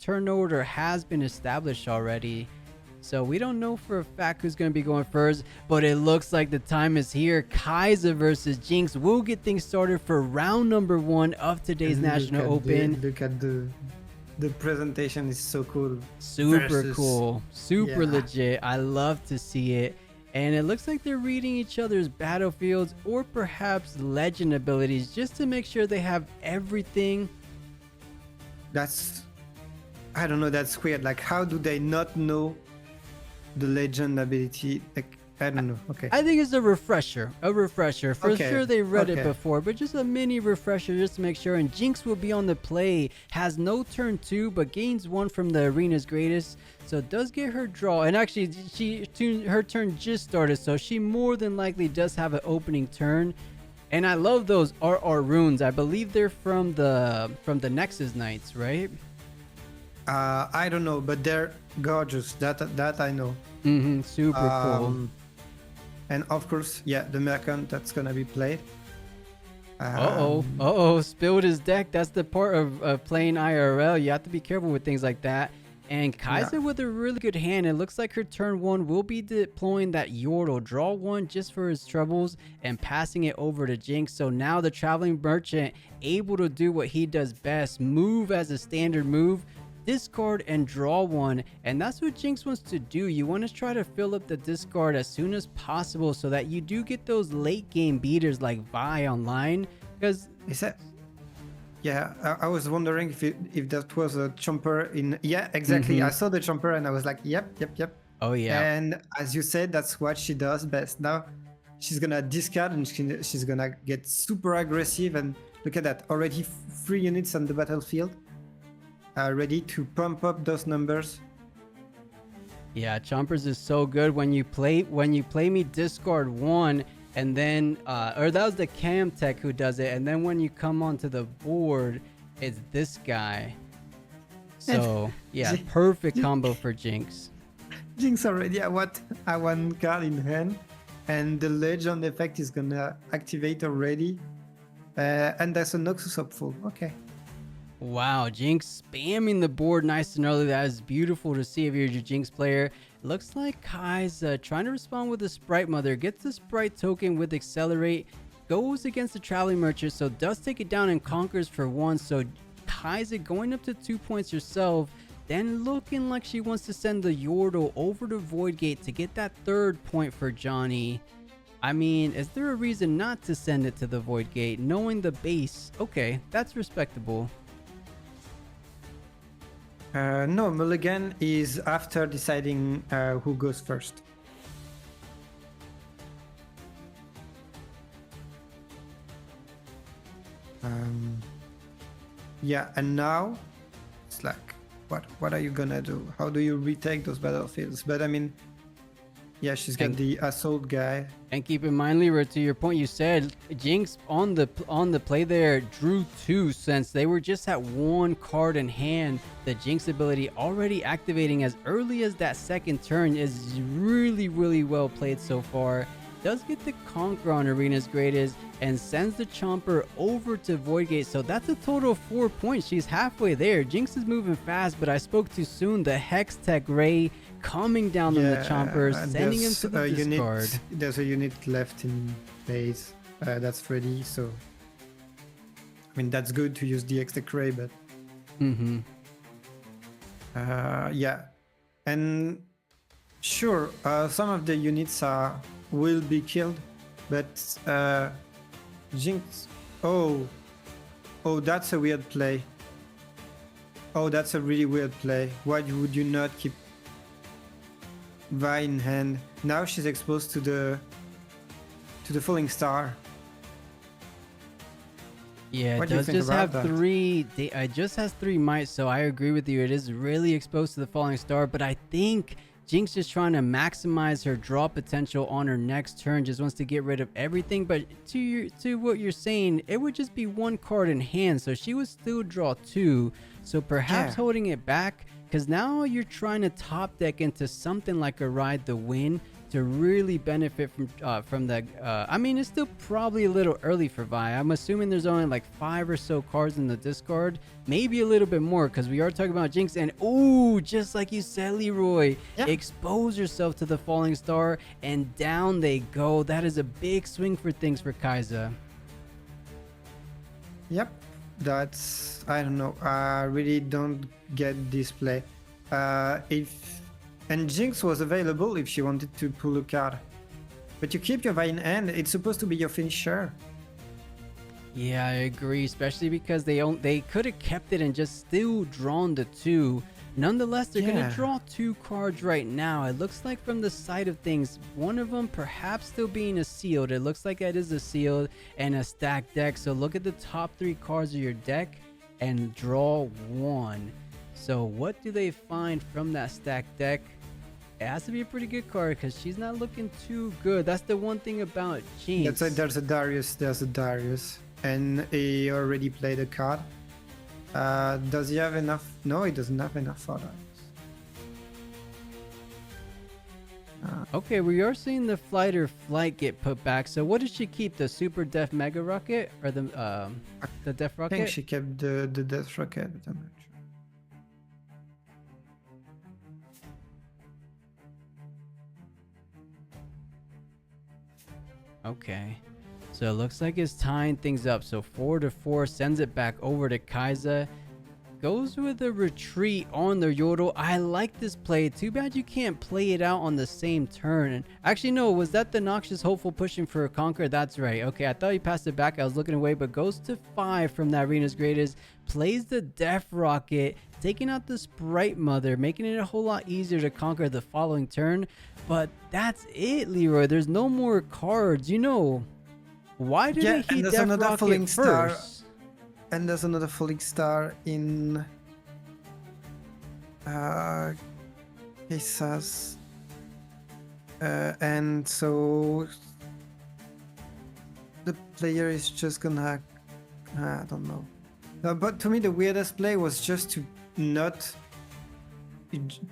turn order has been established already. So we don't know for a fact who's going to be going first, but it looks like the time is here. Kaiser versus Jinx will get things started for round number 1 of today's National Open. Look at the presentation is so cool. Super cool, super legit. I love to see it. And it looks like they're reading each other's battlefields or perhaps legend abilities just to make sure they have everything. I don't know, that's weird. Like, how do they not know the legend ability? Like, I don't know. Okay. I think it's a refresher. For sure they read it Okay. before, but just a mini refresher just to make sure. And Jinx will be on the play. Has no turn 2, but gains 1 from the arena's greatest. So it does get her draw. And actually, her turn just started, so she more than likely does have an opening turn. And I love those RR runes. I believe they're from the Nexus Knights, right? I don't know, but they're gorgeous. That I know. Super cool. And of course, yeah, the Mercant that's gonna be played. Spilled his deck. That's the part of playing IRL. You have to be careful with things like that. And Kaiser with a really good hand. It looks like her turn 1 will be deploying that Yordle. Draw 1 just for his troubles and passing it over to Jinx. So now the Traveling Merchant able to do what he does best. Move as a standard move. Discard and draw 1, and that's what Jinx wants to do. You want to try to fill up the discard as soon as possible so that you do get those late game beaters like Vi online. Because is that? Yeah, I was wondering if that was a chomper in. Yeah, exactly. I saw the chomper and I was like, yep. Oh yeah. And as you said, that's what she does best. Now she's gonna discard and she's gonna get super aggressive. And look at that, already 3 units on the battlefield. Ready to pump up those numbers. Yeah, Chompers is so good. When you play me discard 1, and then or that was the Cam Tech who does it, and then when you come onto the board, it's this guy. So yeah, perfect combo for Jinx. Jinx already at 1 card in hand, and the legend effect is gonna activate already. And there's a Noxus up full. Okay. Wow, Jinx spamming the board nice and early. That is beautiful to see if you're a Jinx player. It looks like Kai's trying to respond with the Sprite Mother. Gets the Sprite token with Accelerate. Goes against the Traveling Merchant, so does take it down and conquers for 1. So Kai's going up to 2 points herself. Then looking like she wants to send the Yordle over to Void Gate to get that 3rd point for Johnny. I mean, is there a reason not to send it to the Void Gate? Knowing the base, okay, that's respectable. No, Mulligan is after deciding who goes first. Yeah, and now it's like, what are you gonna do? How do you retake those battlefields? But I mean, yeah, she's got the assault guy. And keep in mind, Leeroy, to your point, you said Jinx on the play there drew 2 since they were just at 1 card in hand. The Jinx ability already activating as early as that 2nd turn is really, really well played so far. Does get the Conquer on Arena's Greatest and sends the Chomper over to Void Gate. So that's a total of 4 points. She's halfway there. Jinx is moving fast, but I spoke too soon. The Hex Tech Ray coming down on the Chomper, sending him to the discard. There's a unit left in base that's ready, so I mean that's good to use the Hex Tech Ray, but yeah, and sure, some of the units will be killed, but Jinx. Oh, that's a weird play. Oh, that's a really weird play. Why would you not keep Vi in hand? Now she's exposed to the falling star. Yeah, it does just have 3. It just has 3 might, so I agree with you. It is really exposed to the falling star, but I think Jinx is trying to maximize her draw potential on her next turn. Just wants to get rid of everything. But to what you're saying, it would just be 1 card in hand, so she would still draw 2. So perhaps holding it back, because now you're trying to top deck into something like a Ride the Wind to really benefit from the. I mean, it's still probably a little early for Vi. I'm assuming there's only like 5 or so cards in the discard, maybe a little bit more, because we are talking about Jinx. And ooh, just like you said, Leeroy, Yeah. expose yourself to the falling star, and down they go. That is a big swing for things for Kai'Sa. Yep, that's, I don't know. I really don't get this play. And Jinx was available if she wanted to pull a card, but you keep your Vi in hand. It's supposed to be your finisher. Yeah, I agree, especially because they could have kept it and just still drawn the 2. Nonetheless, they're going Yeah. to draw 2 cards right now. It looks like from the side of things, one of them perhaps still being a sealed. It looks like it is a sealed and a stacked deck. So look at the top 3 cards of your deck and draw 1. So what do they find from that stacked deck? It has to be a pretty good card because she's not looking too good. That's the one thing about Jinx. That's like there's a Darius, and he already played a card. Does he have enough? No, he doesn't have enough for that. Okay, we are seeing the flight get put back. So what did she keep? The super def mega rocket or the def I rocket? think she kept the death rocket, but I'm not sure. Okay, so it looks like it's tying things up. So 4-4 sends it back over to Kai'Sa. Goes with a retreat on the Yordle. I like this play. Too bad you can't play it out on the same turn. Actually, no, was that the Noxious Hopeful pushing for a Conquer? That's right. Okay, I thought he passed it back. I was looking away, but goes to 5 from that Arena's Greatest. Plays the Death Rocket, taking out the Sprite Mother, making it a whole lot easier to conquer the following turn. But that's it, Leeroy. There's no more cards. You know, why didn't he and there's Death another Rocket falling star. first? And there's another falling star in Kai'Sa's. And so the player is just gonna, I don't know. But to me, the weirdest play was just to not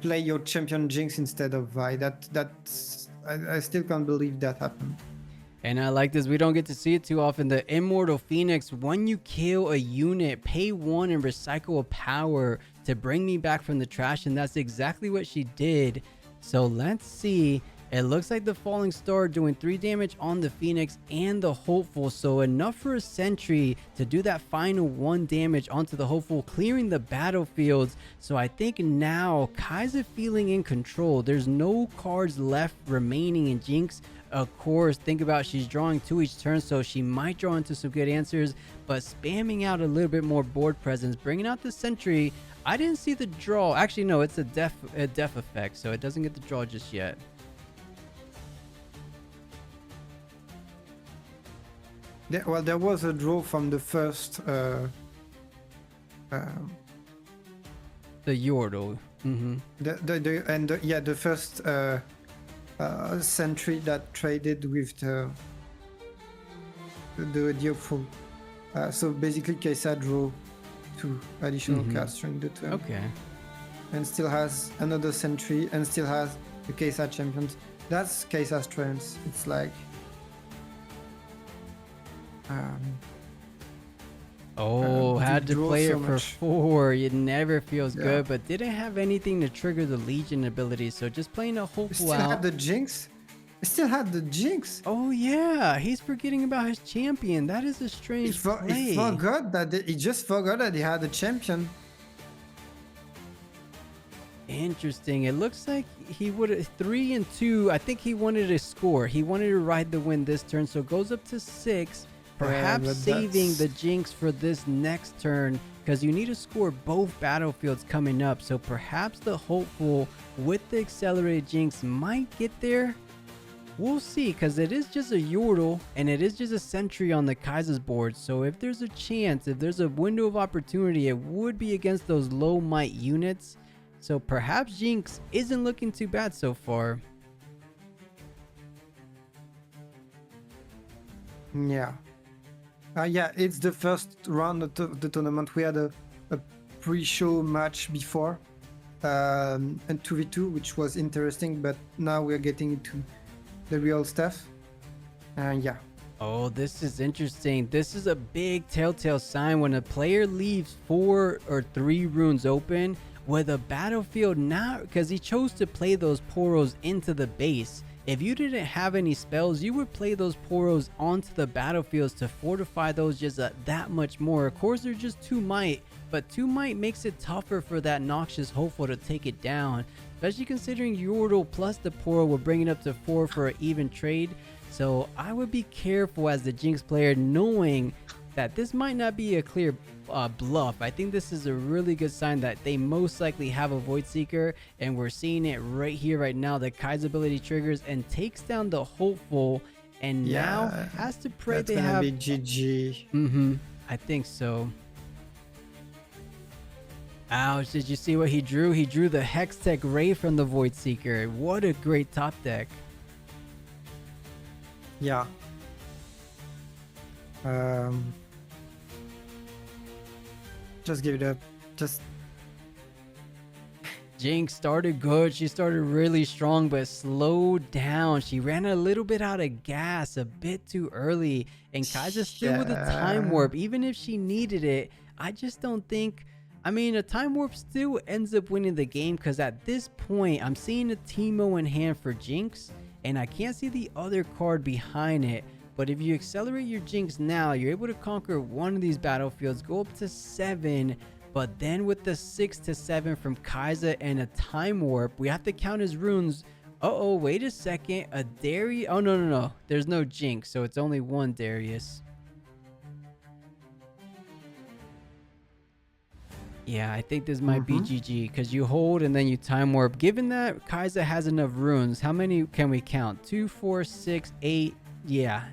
play your champion Jinx instead of Vi. I still can't believe that happened. And I like this. We don't get to see it too often. The Immortal Phoenix, when you kill a unit, pay 1 and recycle a power to bring me back from the trash. And that's exactly what she did. So let's see. It looks like the Falling Star doing 3 damage on the Phoenix and the Hopeful. So enough for a Sentry to do that final 1 damage onto the Hopeful, clearing the battlefields. So I think now Kai'Sa feeling in control. There's no cards left remaining in Jinx. Of course, think about she's drawing 2 each turn, so she might draw into some good answers, but spamming out a little bit more board presence, bringing out the Sentry. I didn't see the draw. Actually, no, it's a def effect, so it doesn't get the draw just yet. Well, there was a draw from the first The Yordle. the first sentry that traded with the Hopeful. So basically, Kai'Sa drew 2 additional cards during the turn. Okay. And still has another sentry and still has the Kai'Sa champions. That's Kai'Sa's strength. It's like had to draw play so it for much. 4. It never feels Yeah. good, but didn't have anything to trigger the Legion ability. So just playing a Hopeful still out. had the Jinx. Still had the Jinx. Oh yeah, he's forgetting about his champion. That is a strange play. He forgot that he just forgot that he had a champion. Interesting. It looks like he would 3 and 2. I think he wanted to score. He wanted to ride the win this turn, so goes up to 6. Perhaps but saving that's- the Jinx for this next turn, because you need to score both battlefields coming up. So perhaps the Hopeful with the accelerated Jinx might get there. We'll see, because it is just a Yordle and it is just a Sentry on the Kai'Sa's board. So if there's a chance, if there's a window of opportunity, it would be against those low might units. So perhaps Jinx isn't looking too bad so far. Yeah. It's the first round of the tournament. We had a pre-show match before, and 2v2, which was interesting, but now we're getting into the real stuff. Yeah. Oh, this is interesting. This is a big telltale sign when a player leaves 4 or 3 runes open with a battlefield not because he chose to play those poros into the base. If you didn't have any spells, you would play those poros onto the battlefields to fortify those just that much more. Of course, they're just 2 might, but 2 might makes it tougher for that Noxious Hopeful to take it down, especially considering Yordle plus the poro will bring it up to 4 for an even trade. So I would be careful as the Jinx player, knowing that this might not be a clear bluff. I think this is a really good sign that they most likely have a Void Seeker, and we're seeing it right here, right now. The Kai's ability triggers and takes down the Hopeful, and now has to pray that's they gonna have. be GG. I think so. Ouch! Did you see what he drew? He drew the Hextech Ray from the Void Seeker. What a great top deck. Yeah. Just give it up. Just Jinx started good. She started really strong, but slowed down. She ran a little bit out of gas, a bit too early. And Kai's still with a time warp, even if she needed it. I just don't think. I mean, a time warp still ends up winning the game because at this point, I'm seeing a Teemo in hand for Jinx, and I can't see the other card behind it. But if you accelerate your Jinx now, you're able to conquer one of these battlefields, go up to 7. But then with the 6 to 7 from Kai'Sa and a time warp, we have to count his runes. Uh-oh, wait a second. A Darius. Oh, no. There's no Jinx, so it's only one Darius. Yeah, I think this might be GG because you hold and then you time warp. Given that Kai'Sa has enough runes, how many can we count? 2, 4, 6, 8. Yeah,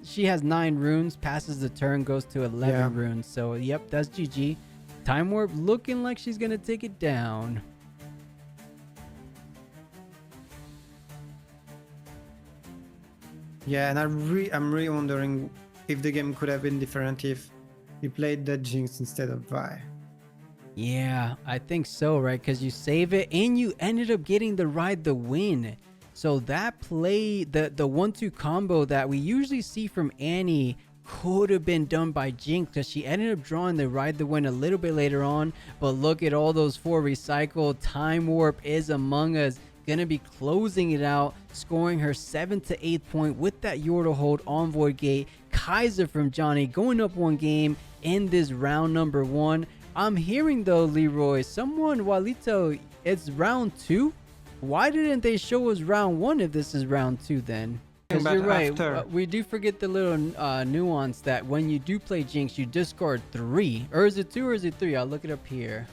she has 9 runes, passes the turn, goes to 11 runes. So, yep, that's GG. Time warp looking like she's going to take it down. yeah, and I'm really wondering if the game could have been different if you played that Jinx instead of Vi. Yeah, I think so, right? Because you save it and you ended up getting the ride the win. So that play, the 1-2 combo that we usually see from Annie could have been done by Jinx because she ended up drawing the ride the win a little bit later on. But look at all those 4 recycled. Time warp is Among Us. Gonna be closing it out, scoring her 7th to 8th point with that Yordle hold on Void Gate. Kai'Sa from Johnny going up 1 game in this round number 1. I'm hearing though, Leeroy, someone, Walito, it's round 2? Why didn't they show us round 1 if this is round 2 then? Because you're right, we do forget the little nuance that when you do play Jinx, you discard 3. Or is it 2 or is it 3? I'll look it up here.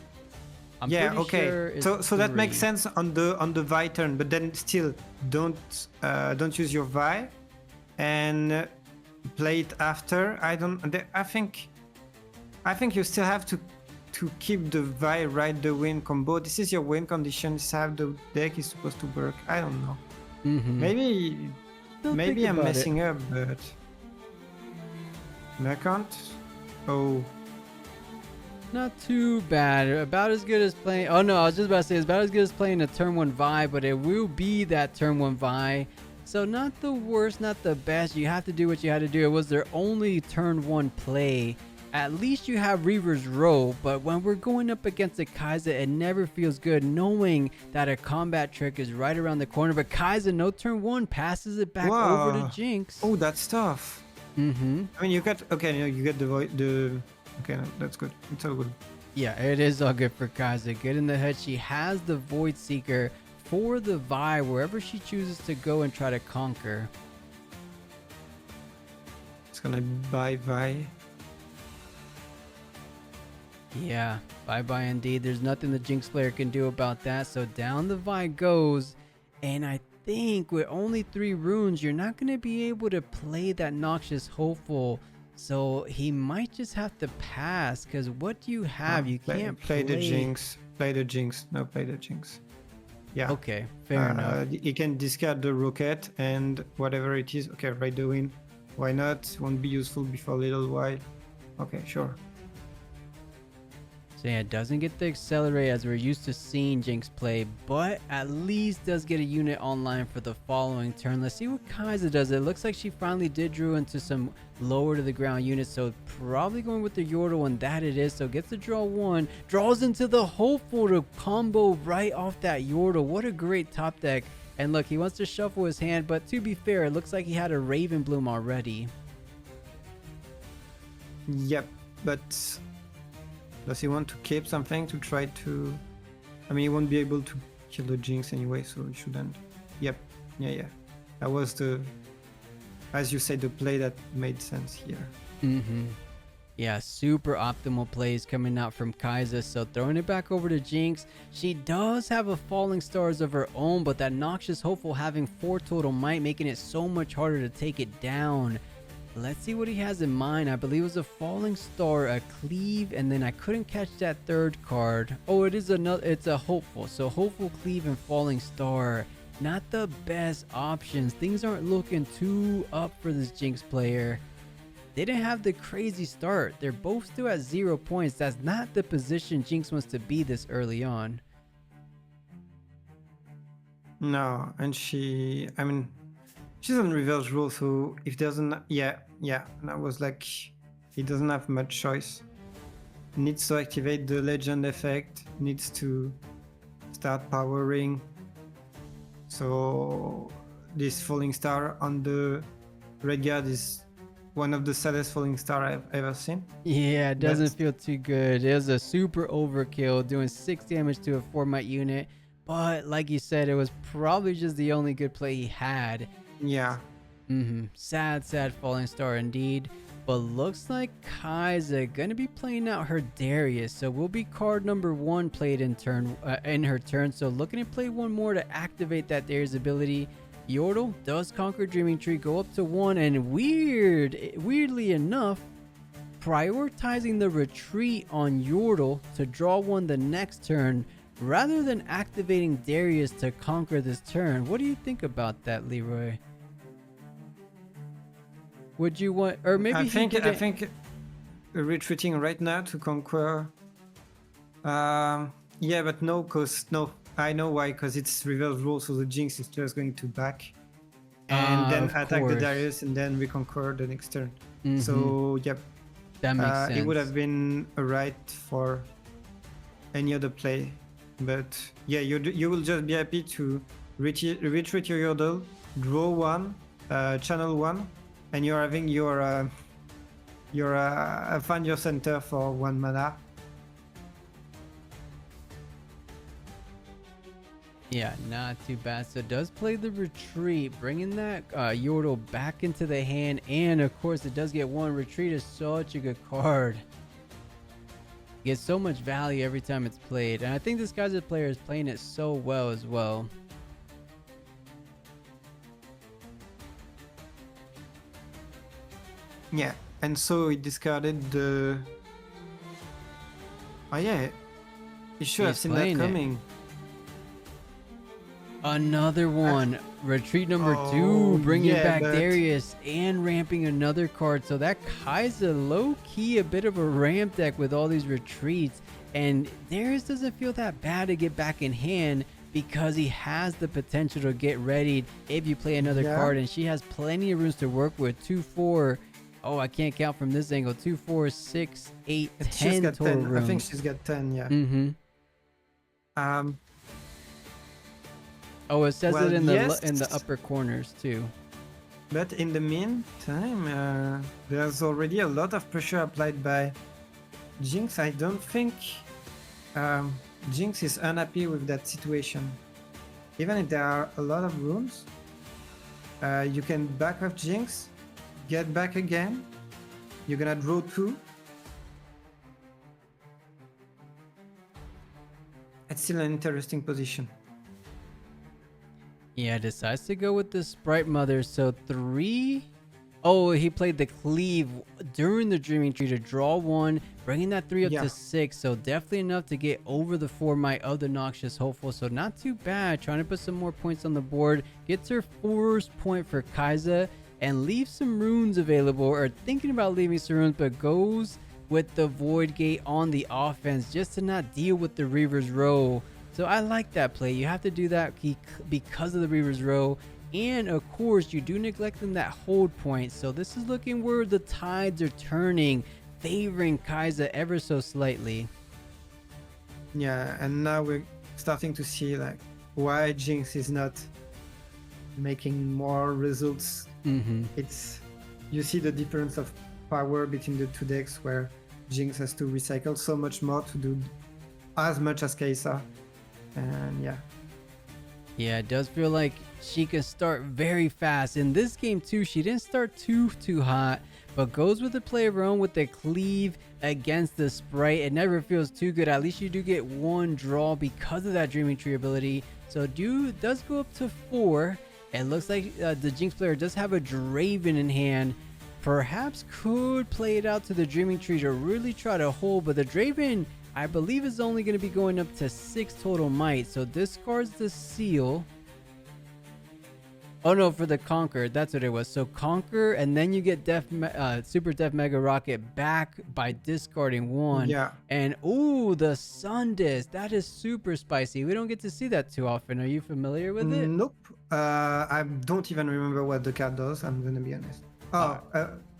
I'm okay. Sure so that makes sense on the Vi turn, but then still don't use your Vi and play it after. I think you still have to keep the Vi ride the win combo. This is your win condition. This is how the deck is supposed to work. I don't know. Maybe I'm messing up, but Mercant. Oh. Not too bad. About as good as playing. Oh no, I was just about to say it's about as good as playing a turn 1 Vi, but it will be that turn 1 Vi. So not the worst, not the best. You have to do what you had to do. It was their only turn 1 play. At least you have Reaver's Row, but when we're going up against a Kai'Sa, it never feels good knowing that a combat trick is right around the corner. But Kai'Sa, no turn 1, passes it back over to Jinx. Oh, that's tough. I mean, you get the okay, no, that's good. It's all good. Yeah, it is all good for Kai'Sa. Good in the head. She has the Void Seeker for the Vi wherever she chooses to go and try to conquer. It's gonna buy Vi. Yeah, bye-bye indeed. There's nothing the Jinx player can do about that. So down the Vi goes. And I think with only 3 runes, you're not going to be able to play that Noxious Hopeful. So he might just have to pass. Because what do you have? You can't play the Jinx. Play the Jinx. No, play the Jinx. Yeah. Okay, fair enough. You can discard the rocket and whatever it is. Okay, ride the win. Why not? Won't be useful before a little while. Okay, sure. So yeah, it doesn't get the accelerate as we're used to seeing Jinx play, but at least does get a unit online for the following turn. Let's see what Kai'Sa does. It looks like she finally did drew into some lower to the ground units, so probably going with the Yordle, and that it is. So gets to draw one, draws into the Hopeful to combo right off that Yordle. What a great top deck. And look, he wants to shuffle his hand, but to be fair, it looks like he had a Raven Bloom already. Yep, but does he want to keep something to try to... I mean, he won't be able to kill the Jinx anyway, so he shouldn't. Yep, yeah. That was the, as you said, the play that made sense here. Yeah, super optimal plays coming out from Kai'Sa. So throwing it back over to Jinx. She does have a Falling Stars of her own, but that Noxious Hopeful having 4 total might, making it so much harder to take it down. Let's see what he has in mind. I believe it was a Falling Star, a Cleave, and then I couldn't catch that third card. Oh, it is another, it's a Hopeful. So Hopeful, Cleave, and Falling Star. Not the best options. Things aren't looking too up for this Jinx player. They didn't have the crazy start. They're both still at 0 points. That's not the position Jinx wants to be this early on. No, and she... I mean... She's on reverse rule, so if doesn't, yeah, and I was like, he doesn't have much choice. Needs to activate the legend effect, needs to start powering. So this Falling Star on the red guard is one of the saddest Falling Star I've ever seen. Yeah, it doesn't feel too good. It was a super overkill, doing 6 damage to a 4 might unit. But like you said, it was probably just the only good play he had. Yeah. Sad Falling Star indeed. But looks like Kai'Sa gonna be playing out her Darius, so will be card number 1 played in her turn. So looking to play one more to activate that Darius ability. Yordle does conquer Dreaming Tree, go up to 1, and weirdly enough, prioritizing the retreat on Yordle to draw 1 the next turn, rather than activating Darius to conquer this turn. What do you think about that, Leeroy? Would you want, or maybe I think retreating right now to conquer. Yeah, but no, cause no, I know why. Cause it's reverse rule, so the Jinx is just going to back, and then attack the Darius, and then reconquer the next turn. So yep, that makes sense. It would have been a right for any other play. But yeah, you will just be happy to retreat your Yordle, draw 1, channel 1, and you're having your find your center for 1 mana. Yeah, not too bad. So it does play the retreat, bringing that Yordle back into the hand, and of course it does get 1. Retreat is such a good card. Gets so much value every time it's played, and I think this guy's player is playing it so well as well. Yeah, and so he discarded the... Oh yeah, he should have seen that coming. Another one. Retreat number 2, bringing back Darius and ramping another card. So that Kai'Sa low-key a bit of a ramp deck with all these retreats. And Darius doesn't feel that bad to get back in hand because he has the potential to get ready if you play another card. And she has plenty of rooms to work with. 2, 4. Oh, I can't count from this angle. 2, 4, 6, 8, 10 total 10. rooms. I think she's got 10, yeah. Oh, it says it in the upper corners too. But in the meantime, there's already a lot of pressure applied by Jinx. I don't think Jinx is unhappy with that situation. Even if there are a lot of rooms, you can back off Jinx, get back again. You're gonna draw 2. It's still an interesting position. Yeah, decides to go with the Sprite Mother. So 3. Oh, he played the Cleave during the Dreaming Tree to draw 1, bringing that 3 up to 6. So definitely enough to get over the 4 might of the Noxious Hopeful. So not too bad. Trying to put some more points on the board. Gets her first point for Kai'Sa and leaves some runes available, or thinking about leaving some runes, but goes with the Void Gate on the offense just to not deal with the Reaver's Row. So I like that play. You have to do that because of the Reaver's Row. And of course, you do neglecting that hold point. So this is looking where the tides are turning, favoring Kai'Sa ever so slightly. Yeah, and now we're starting to see like why Jinx is not making more results. It's you see the difference of power between the two decks where Jinx has to recycle so much more to do as much as Kai'Sa. And yeah, it does feel like she can start very fast. In this game too, she didn't start too hot, but goes with the play of her own with the cleave against the Sprite. It never feels too good. At least you do get one draw because of that Dreaming Tree ability. So does go up to 4. It looks like the Jinx player does have a Draven in hand. Perhaps could play it out to the Dreaming Tree to really try to hold, but the Draven, I believe, is only going to be going up to 6 total might. So discards the seal. Oh no, for the Conquer, that's what it was. So Conquer, and then you get Super Def Mega Rocket back by discarding 1. yeah. And ooh, the Sun Disc, that is super spicy. We don't get to see that too often. Are you familiar with it? Nope. I don't even remember what the card does. I'm gonna be honest.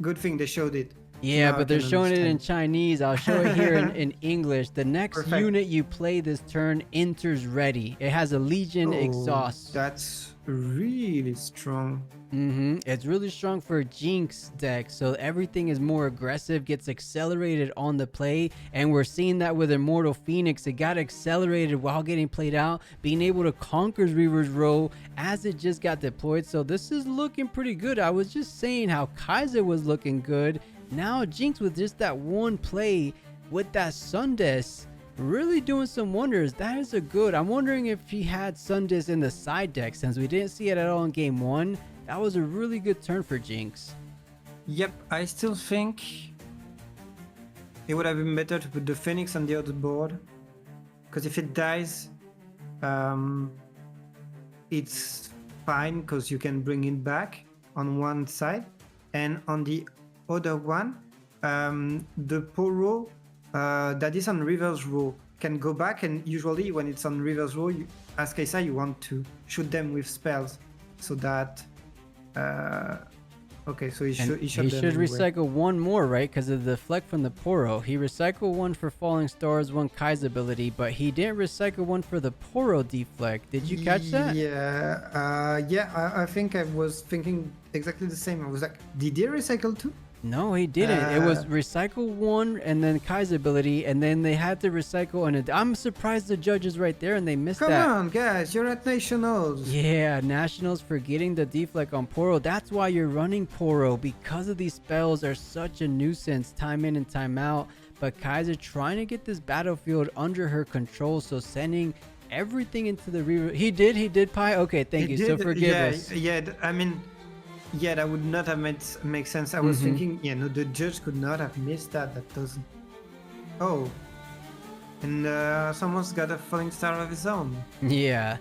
Good thing they showed it. Yeah, Now I but they're can showing it in understand. Chinese. I'll show it here in English. The next Perfect. unit you play this turn enters ready. It has a Legion exhaust. That's really strong. It's really strong for Jinx deck, so everything is more aggressive, gets accelerated on the play, and we're seeing that with Immortal Phoenix. It got accelerated while getting played out, being able to conquer Reaver's Row as it just got deployed. So this is looking pretty good. I was just saying how Kai'Sa was looking good. Now Jinx with just that one play with that Sun Disc really doing some wonders. That is a good. I'm wondering if he had Sun Disc in the side deck, since we didn't see it at all in game 1. That was a really good turn for Jinx. Yep, I still think it would have been better to put the Phoenix on the other board, because if it dies, it's fine because you can bring it back on one side, and on the other one, the Poro that is on River's Row can go back, and usually when it's on River's Row, as Kai'Sa, you want to shoot them with spells, so that okay, so he should recycle one more, right? Because of the deflect from the Poro. He recycled one for Falling Stars, one Kai's ability, but he didn't recycle one for the Poro deflect. Did you catch that? Yeah, I think I was thinking exactly the same. I was like, did he recycle two? No, he didn't. It was recycle one and then Kai's ability, and then they had to recycle an. I'm surprised the judges right there and they missed that. Come on, guys, you're at Nationals. Yeah, Nationals for getting the deflect on Poro. That's why you're running Poro, because of these spells are such a nuisance time in and time out. But Kai'Sa trying to get this battlefield under her control, so sending everything into the He did, Pi? Okay, thank you. So forgive us. Yeah, that would not have make sense. I was thinking, no, the judge could not have missed that. That doesn't. Oh, and someone's got a falling star of his own. Yeah,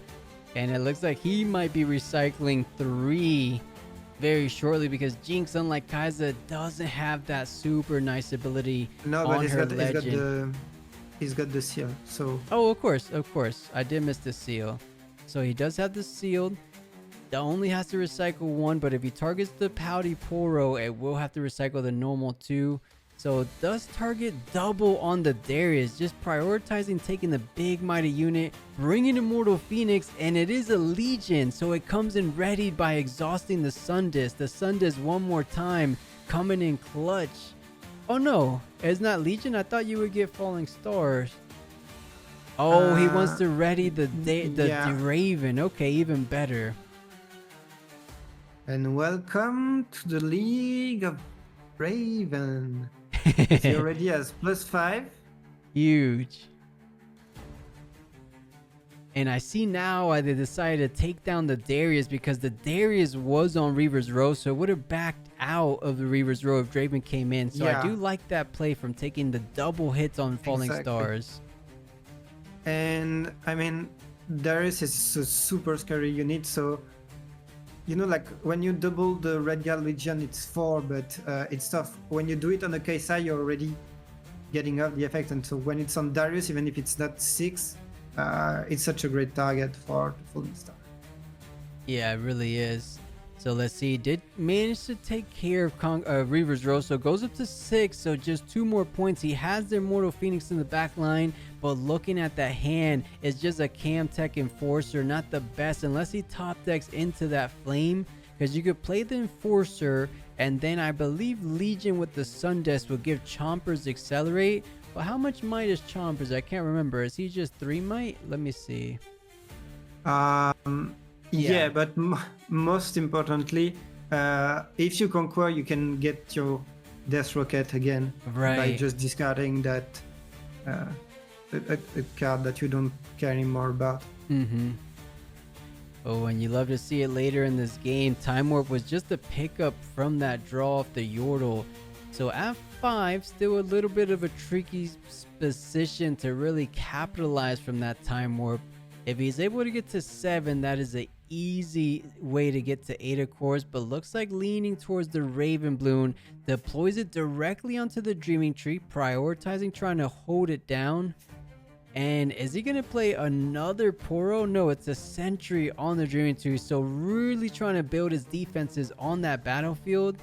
and it looks like he might be recycling 3 very shortly, because Jinx, unlike Kai'Sa, doesn't have that super nice ability. No, but he's got the seal. So. Oh, of course, I did miss the seal. So he does have the seal. That only has to recycle 1, but if he targets the Pouty Poro, it will have to recycle the normal 2. So it does target double on the Darius, just prioritizing taking the big mighty unit, bringing Immortal Phoenix, and it is a Legion, so it comes in readied by exhausting the Sun Disc. The Sun Disc one more time, coming in clutch. Oh no, it's not Legion? I thought you would get Falling Stars. Oh, he wants to ready the Raven. Okay, even better. And welcome to the League of Raven. He already has +5. Huge. And I see now why they decided to take down the Darius, because the Darius was on Reaver's Row, so it would have backed out of the Reaver's Row if Draven came in. So I do like that play from taking the double hits on Falling Stars. And I mean, Darius is a super scary unit, so you know, like when you double the Red Guard Legion, it's 4, but it's tough. When you do it on a Kai'Sa, you're already getting off the effect. And so when it's on Darius, even if it's not 6, it's such a great target for the Falling Star. Yeah, it really is. So let's see. Did manage to take care of Reaver's Row. So goes up to 6. So just 2 more points. He has their Mortal Phoenix in the back line. But looking at that hand, it's just a Cam Tech Enforcer. Not the best unless he top decks into that Flame. Because you could play the Enforcer. And then I believe Legion with the Sundesk will give Chompers Accelerate. But how much might is Chompers? I can't remember. Is he just 3 might? Let me see. Yeah, but most importantly, if you conquer, you can get your Death Rocket again by just discarding that a card that you don't care anymore about. Oh, and you love to see it later in this game. Time Warp was just a pickup from that draw off the Yordle. So at 5, still a little bit of a tricky position to really capitalize from that Time Warp. If he's able to get to 7, that is an easy way to get to 8, of course, but looks like leaning towards the Raven Bloom, deploys it directly onto the Dreaming Tree, prioritizing trying to hold it down. And is he going to play another Poro? No, it's a Sentry on the Dreaming Tree, so really trying to build his defenses on that battlefield.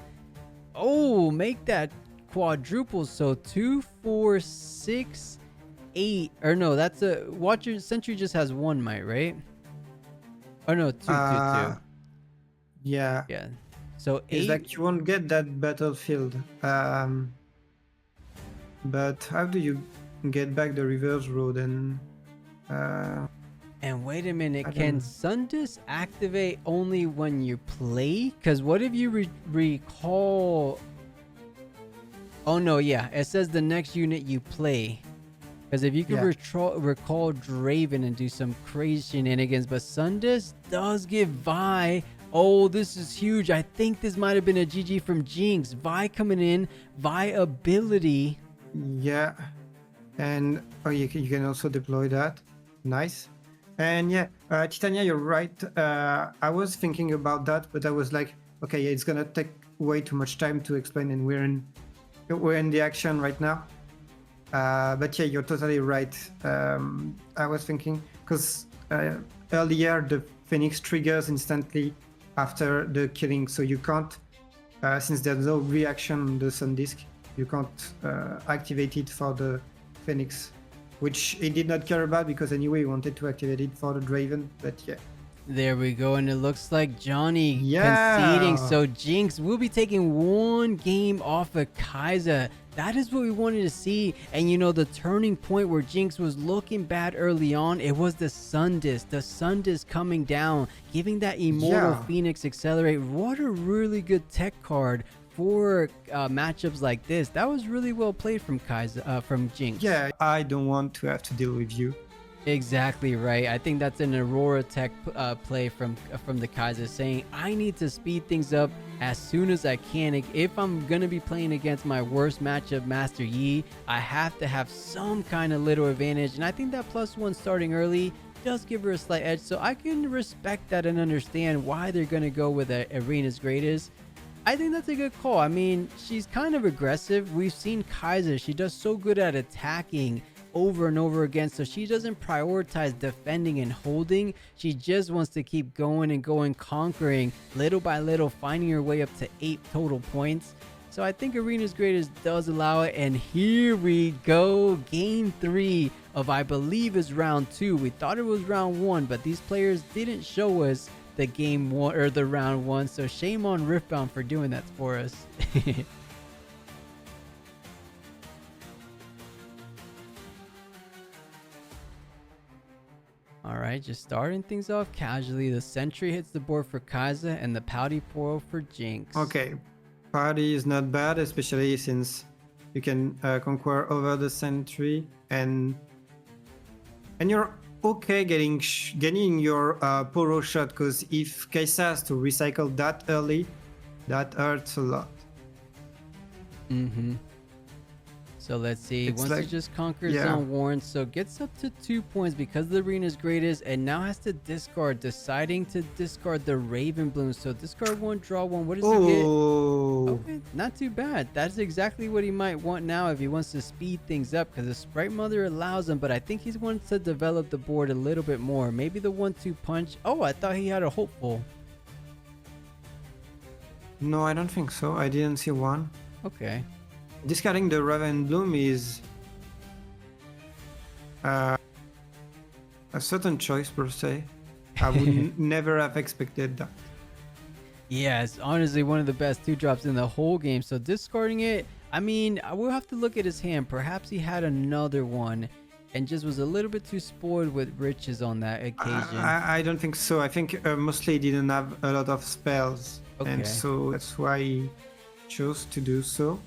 Oh, make that quadruple, so 2, 4, 6, 8, or no, that's a Watcher Sentry just has 1 might, right? Oh no, 2, 2, 2. Yeah. Yeah. So 8. It's like you won't get that battlefield. But how do you get back the reverse road and wait a minute, can Sundesk activate only when you play? Because what if you recall? Oh no, yeah, it says the next unit you play. Because if you can recall Draven and do some crazy shenanigans, but Sundesk does give Vi. Oh, this is huge. I think this might have been a GG from Jinx. Vi coming in, Vi ability. Yeah, and you can also deploy that. Nice. And yeah, Titania, you're right. I was thinking about that, but I was like, okay, it's gonna take way too much time to explain, and we're in the action right now. But yeah, you're totally right. I was thinking because earlier the Phoenix triggers instantly after the killing, so you can't, since there's no reaction on the Sun Disk, you can't activate it for the Phoenix, which he did not care about because anyway he wanted to activate it for the Draven. But yeah. There we go, and it looks like Johnny conceding. So Jinx will be taking 1 game off of Kai'Sa. That is what we wanted to see. And you know, the turning point where Jinx was looking bad early on, it was the Sundesk. The Sundesk coming down, giving that Immortal Phoenix Accelerate. What a really good tech card for matchups like this. That was really well played from from Jinx. Yeah, I don't want to have to deal with you. Exactly right. I think that's an Aurora Tech play from the Kai'Sa, saying I need to speed things up as soon as I can. If I'm gonna be playing against my worst matchup, Master Yi, I have to have some kind of little advantage, and I think that +1 starting early does give her a slight edge. So I can respect that and understand why they're gonna go with Arena's Greatest. I think that's a good call. I mean, she's kind of aggressive. We've seen Kai'Sa; she does so good at attacking over and over again, so she doesn't prioritize defending and holding. She just wants to keep going and going, conquering little by little, finding her way up to 8 total points. So I think Arena's Greatest does allow it, and here we go. Game 3 of, I believe, is round 2. We thought it was round 1, but these players didn't show us the game 1 or the round 1, so shame on Riftbound for doing that for us. Alright, just starting things off casually. The Sentry hits the board for Kai'Sa and the Pouty Poro for Jinx. Okay, Pouty is not bad, especially since you can conquer over the Sentry, and you're okay getting your Poro shot, because if Kai'Sa has to recycle that early, that hurts a lot. So So let's see. It's Once he like, just conquers yeah. Zone Warren, so gets up to 2 points because the arena's greatest, and now has to discard, deciding to discard the Raven Bloom. So discard one, draw one. What does he get? Oh, Okay, not too bad. That's exactly what he might want now if he wants to speed things up, because the Sprite Mother allows him, but I think he wants to develop the board a little bit more. Maybe the 1-2 punch. Oh, I thought he had a hopeful. no, I don't think so. I didn't see one. Okay. Discarding the Raven Bloom is a certain choice per se. I would never have expected that. Yeah, it's honestly one of the best 2-drops in the whole game. So discarding it, I mean, we'll have to look at his hand. Perhaps he had another one and just was a little bit too spoiled with riches on that occasion. I don't think so. I think mostly he didn't have a lot of spells. Okay. And so that's why he chose to do so.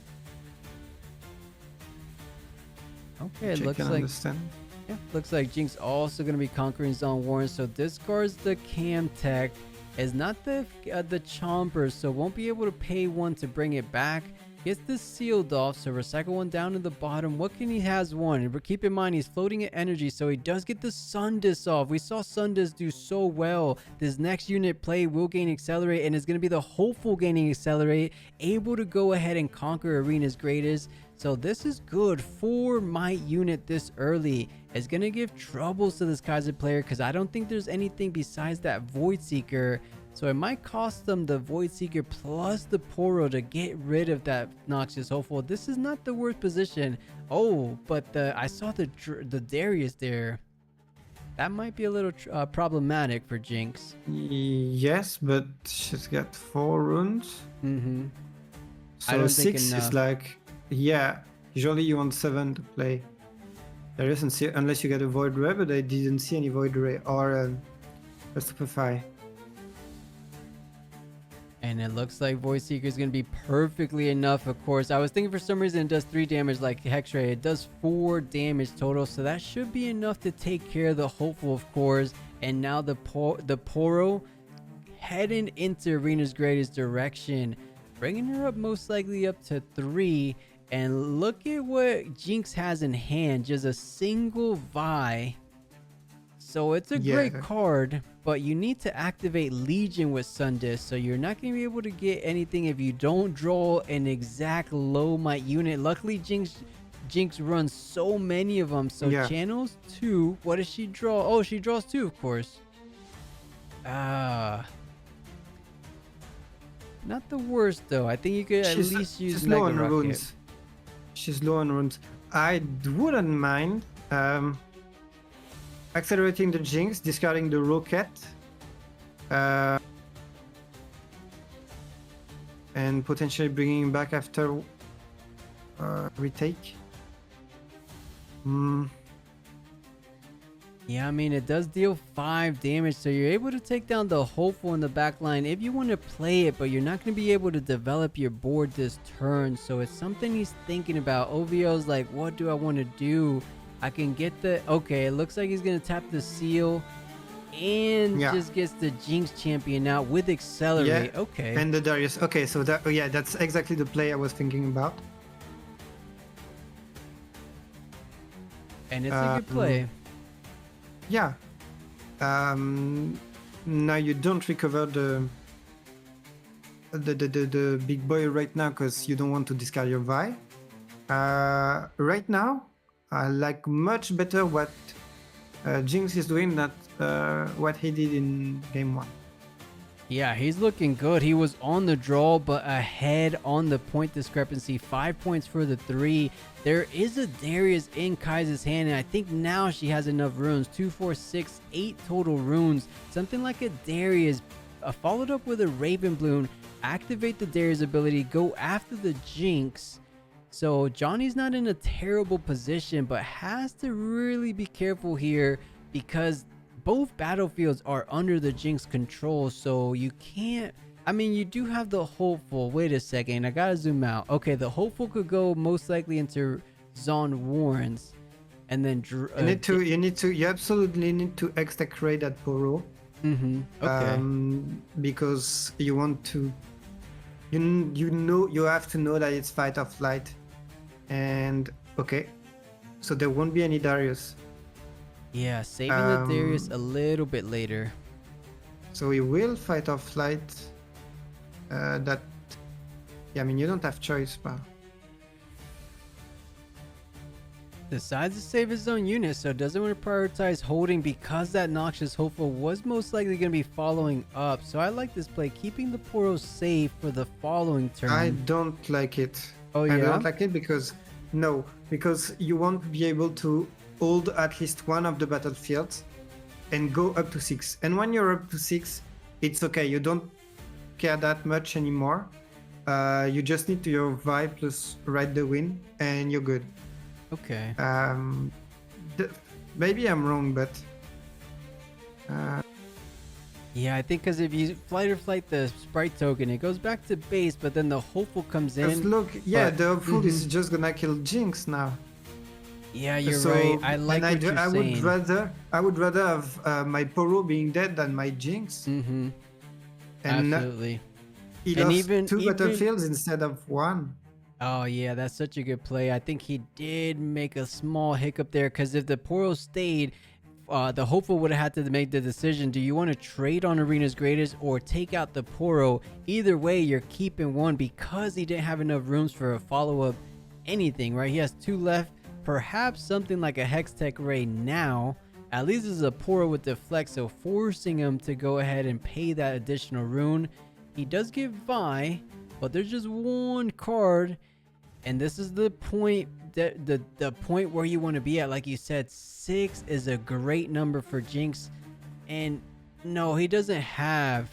Okay, Which it I looks can like understand. yeah, looks like Jinx also going to be conquering Zone Warren. So discards the Cam Tech, is not the Chomper, so won't be able to pay one to bring it back. Gets this sealed off, so recycle one down to the bottom. What can he has one? But keep in mind, he's floating at energy, so he does get the Sundis off. We saw Sundis do so well. This next unit play will gain Accelerate, and it's going to be the hopeful gaining Accelerate, able to go ahead and conquer Arena's greatest. So this is good for my unit this early. It's going to give troubles to this Kaiser player because I don't think there's anything besides that Void Seeker. So it might cost them the Void Seeker plus the Poro to get rid of that Noxious Hopeful. This is not the worst position. Oh, but I saw the Darius there. That might be a little problematic for Jinx. Yes, but she's got 4 runes. Mm-hmm. So 6 is like, yeah, usually you want 7 to play. There isn't, unless you get a Void Ray, but I didn't see any Void Ray or a Stupefy. And it looks like Void Seeker is going to be perfectly enough, of course. I was thinking for some reason it does 3 damage like Hexray. It does 4 damage total, so that should be enough to take care of the Hopeful, of course. And now the Poro heading into Arena's greatest direction, bringing her up most likely up to 3. And look at what Jinx has in hand, just a single Vi. So it's a great card, but you need to activate Legion with Sundis, so you're not going to be able to get anything if you don't draw an exact low might unit. Luckily, Jinx runs so many of them, so channels 2. What does she draw? Oh, she draws 2, of course. Not the worst, though. I think you could at least use she's Mega low on Rocket. runes. She's low on runes. I wouldn't mind accelerating the Jinx, discarding the Rocket, and potentially bringing back after retake. Yeah, I mean, it does deal 5 damage, so you're able to take down the Hopeful in the back line if you want to play it, but you're not going to be able to develop your board this turn, so it's something he's thinking about. OVO's like, what do I want to do? I can get the... Okay, it looks like he's going to tap the Seal and just gets the Jinx champion out with Accelerate. Yeah, okay. and the Darius. Okay, so that, that's exactly the play I was thinking about. And it's a good play. Yeah. Now you don't recover the big boy right now because you don't want to discard your Vi. Right now, I like much better what Jinx is doing than what he did in game 1. Yeah, he's looking good. He was on the draw, but ahead on the point discrepancy. 5 points for the 3. There is a Darius in Kai's hand, and I think now she has enough runes. 2, 4, 6, 8 total runes. Something like a Darius, followed up with a Raven Bloom. Activate the Darius ability, go after the Jinx. So Johnny's not in a terrible position, but has to really be careful here because both battlefields are under the Jinx control, so you can't... I mean, you do have the Hopeful. Wait a second, I gotta zoom out. Okay, the Hopeful could go most likely into Zon Warrens, and then... you absolutely need to execrate that Poro. Okay. Because you want to... You have to know that it's fight or flight. And Okay, so there won't be any Darius. Yeah, saving the Darius a Um, little bit later. so he will fight or flight. That, yeah, I mean, you don't have choice, but Decides to save his own unit, so doesn't want to prioritize holding because that Noxious Hopeful was most likely going to be following up. So I like this play, keeping the Poro safe for the following turn. I don't like it. Oh, I yeah? don't like it because you won't be able to hold at least one of the battlefields and go up to 6. And when you're up to 6, it's okay. You don't care that much anymore. You just need to your vibe plus ride the wind, and you're good. Okay. Maybe I'm wrong, but Yeah, I think because if you flight or flight the Sprite token, it goes back to base, but then the Hopeful comes in. look, yeah, but- the fool is just gonna kill Jinx now. Yeah, you're So, right. I like and what you're I saying. would rather have my Poro being dead than my Jinx. Mm-hmm. And Absolutely. he And lost even- two even- battlefields instead of one. Oh, yeah, that's such a good play. I think he did make a small hiccup there because if the Poro stayed, the Hopeful would have had to make the decision. Do you want to trade on Arena's Greatest or take out the Poro? Either way, you're keeping one because he didn't have enough rooms for a follow-up anything, right? He has 2 left. Perhaps something like a Hextech Ray now. At least it's a Poro with the flex, so forcing him to go ahead and pay that additional rune. He does get Vi, but there's just one card. And this is the point that the point where you want to be at. Like you said, 6 is a great number for Jinx. And no, he doesn't have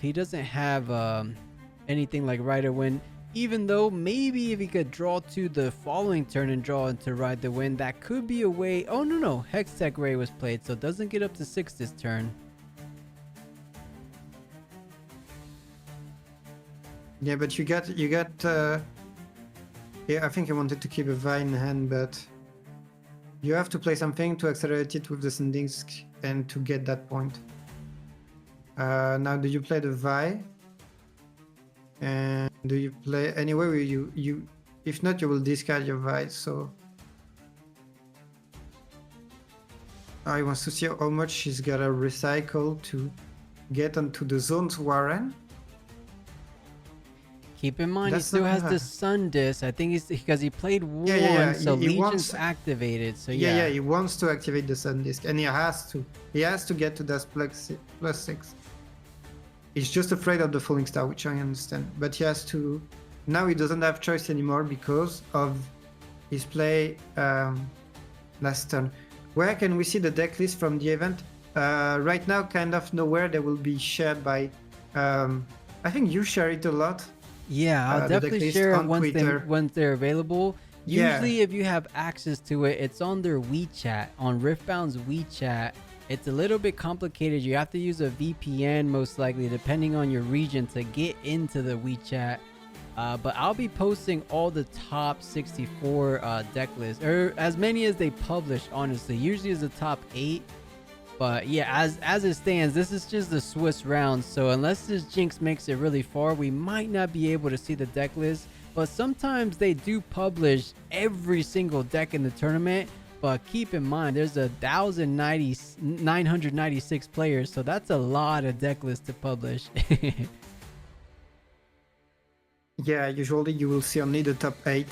anything like Ride the Wind. Even though maybe if he could draw to the following turn and draw into Ride the Wind, that could be a way. Oh no, Hextech Ray was played, so it doesn't get up to 6 this turn. Yeah, but you got. Yeah, I think I wanted to keep a Vi in hand, but you have to play something to accelerate it with the Sandisk and to get that point. Now, do you play the Vi? And do you play anyway where you if not, you will discard your Vi, so I want to see how much she's gotta recycle to get onto the zones Warren. Keep in mind, That's he still not has bad. the Sun Disc. I think he's because he played one, Yeah. so He Legion's wants- activated. So Yeah, he wants to activate the Sandisk, and he has to get to that plus 6. He's just afraid of the falling star, which I understand, but he has to. Now he doesn't have choice anymore because of his play last turn. Where can we see the deck list from the event? Right now, kind of nowhere. They will be shared by. I think you share it a lot. Yeah, I'll the deck definitely list share it on once Twitter. they're available. Yeah. Usually, if you have access to it, it's on their WeChat, on Riftbound's WeChat. It's a little bit complicated. You have to use a VPN most likely, depending on your region, to get into the WeChat. But I'll be posting all the top 64 deck lists, or as many as they publish. Honestly, usually is the top 8. But yeah, as it stands, this is just the Swiss round. So unless this Jinx makes it really far, we might not be able to see the deck list. But sometimes they do publish every single deck in the tournament. But keep in mind, there's 996 players, so that's a lot of deck lists to publish. Yeah, usually you will see only the top 8.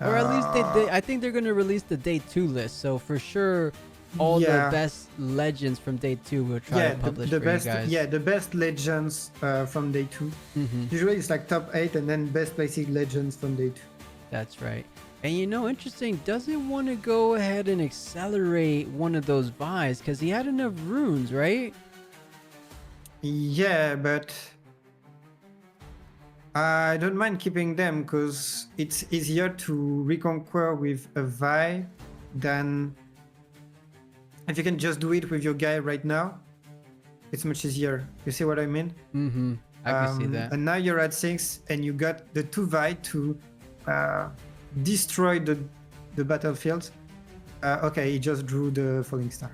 Or at least I think they're gonna release the day 2 list. So for sure, all the best legends from day 2 will try to publish the for best, you guys. yeah, the best legends from day 2. Usually it's like top 8 and then best placing legends from day 2. That's right. And you know, interesting, doesn't want to go ahead and accelerate one of those Vi's because he had enough runes, right? Yeah, but I don't mind keeping them because it's easier to reconquer with a Vi than if you can just do it with your guy right now. It's much easier. You see what I mean? I can see that. And now you're at 6 and you got the 2 Vi to destroy the battlefield. Okay, he just drew the falling star.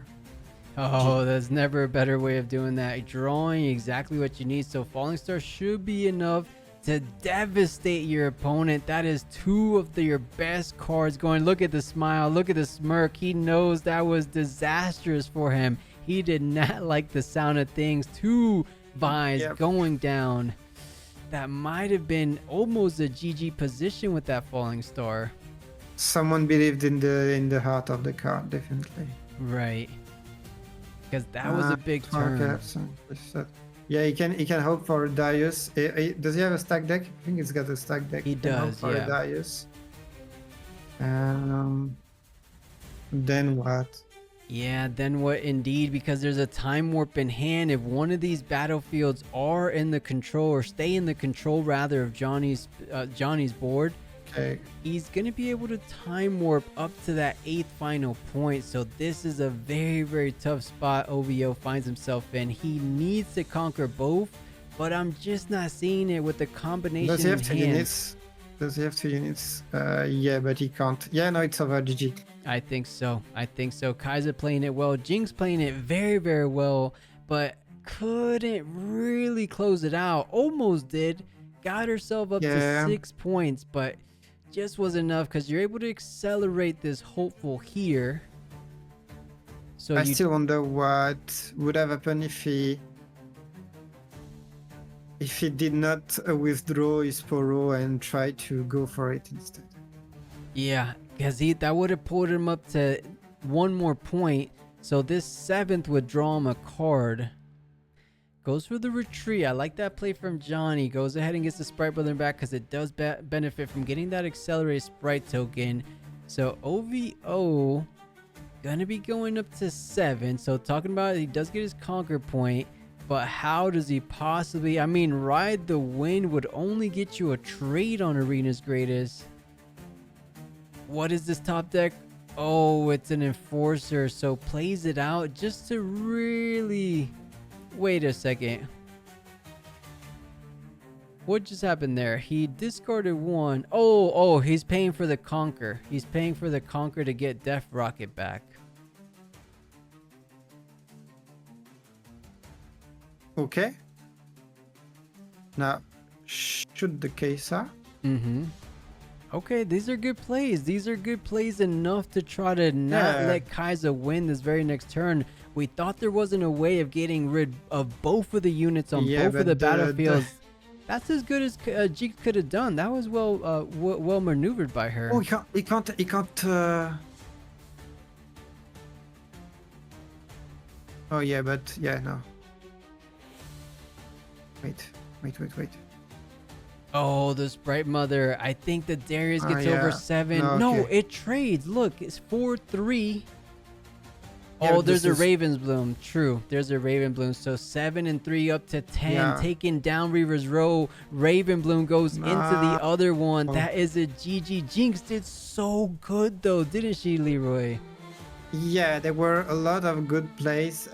Oh, there's never a better way of doing that. Drawing exactly what you need. So Falling Star should be enough. to devastate your opponent. That is two of your best cards going. Look at the smile. Look at the smirk. He knows that was disastrous for him. He did not like the sound of things. Two Vines going down. That might have been almost a GG position with that falling star. Someone believed in the heart of the card, definitely. Right. Because that was a big turn. Yeah, he can hope for Darius. Does he have a stack deck? I think he's got a stack deck. He does, yeah. Darius. Then what? Yeah, then what indeed, because there's a time warp in hand. If one of these battlefields are in the control, or stay in the control rather, of Johnny's board, okay, he's going to be able to time warp up to that 8th final point. So this is a very, very tough spot OVO finds himself in. He needs to conquer both, but I'm just not seeing it with the combination. Does he have 2 units? Does he have 2 units? Yeah, but he can't. Yeah, no, it's over. GG. I think so. Kaiser playing it well. Jinx playing it very, very well, but couldn't really close it out. Almost did. Got herself up to 6 points, but just wasn't enough, because you're able to accelerate this hopeful here. So I still wonder what would have happened if he did not withdraw his Poro and try to go for it instead. Yeah, because that would have pulled him up to 1 more point. So this 7th would draw him a card. Goes for the retreat. I like that play from Johnny. Goes ahead and gets the Sprite Brother back, because it does benefit from getting that accelerated Sprite token. So OVO gonna be going up to 7. So talking about it, he does get his conquer point, but how does he possibly... I mean, Ride the Wind would only get you a trade on Arena's Greatest. What is this top deck? Oh, it's an Enforcer. So plays it out just to really... Wait a second. What just happened there? He discarded 1. Oh, he's paying for the Conquer. He's paying for the Conquer to get Death Rocket back. Okay. Now, shoot the Kesa. Okay, these are good plays. These are good plays enough to try to not let Kaiser win this very next turn. We thought there wasn't a way of getting rid of both of the units on both of the battlefields. That's as good as Jinx could have done. That was well maneuvered by her. Oh, he can't. Oh yeah, but yeah, no. Wait. Oh, the Sprite Mother. I think that Darius gets over 7. No, it trades. Look, it's 4-3. Yeah, oh, there's a Raven's Bloom. True. There's a Raven Bloom. So 7 and 3 up to 10. Taking down Reaver's Row. Raven Bloom goes into the other one. That is a GG. Jinx did so good though, didn't she, Leeroy? Yeah, there were a lot of good plays.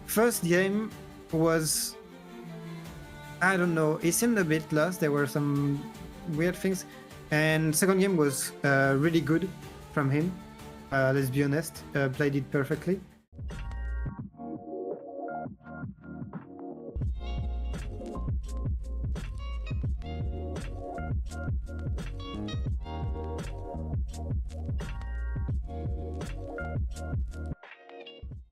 First game was... I don't know. It seemed a bit lost. There were some weird things. And second game was really good from him. Let's be honest. Played it perfectly.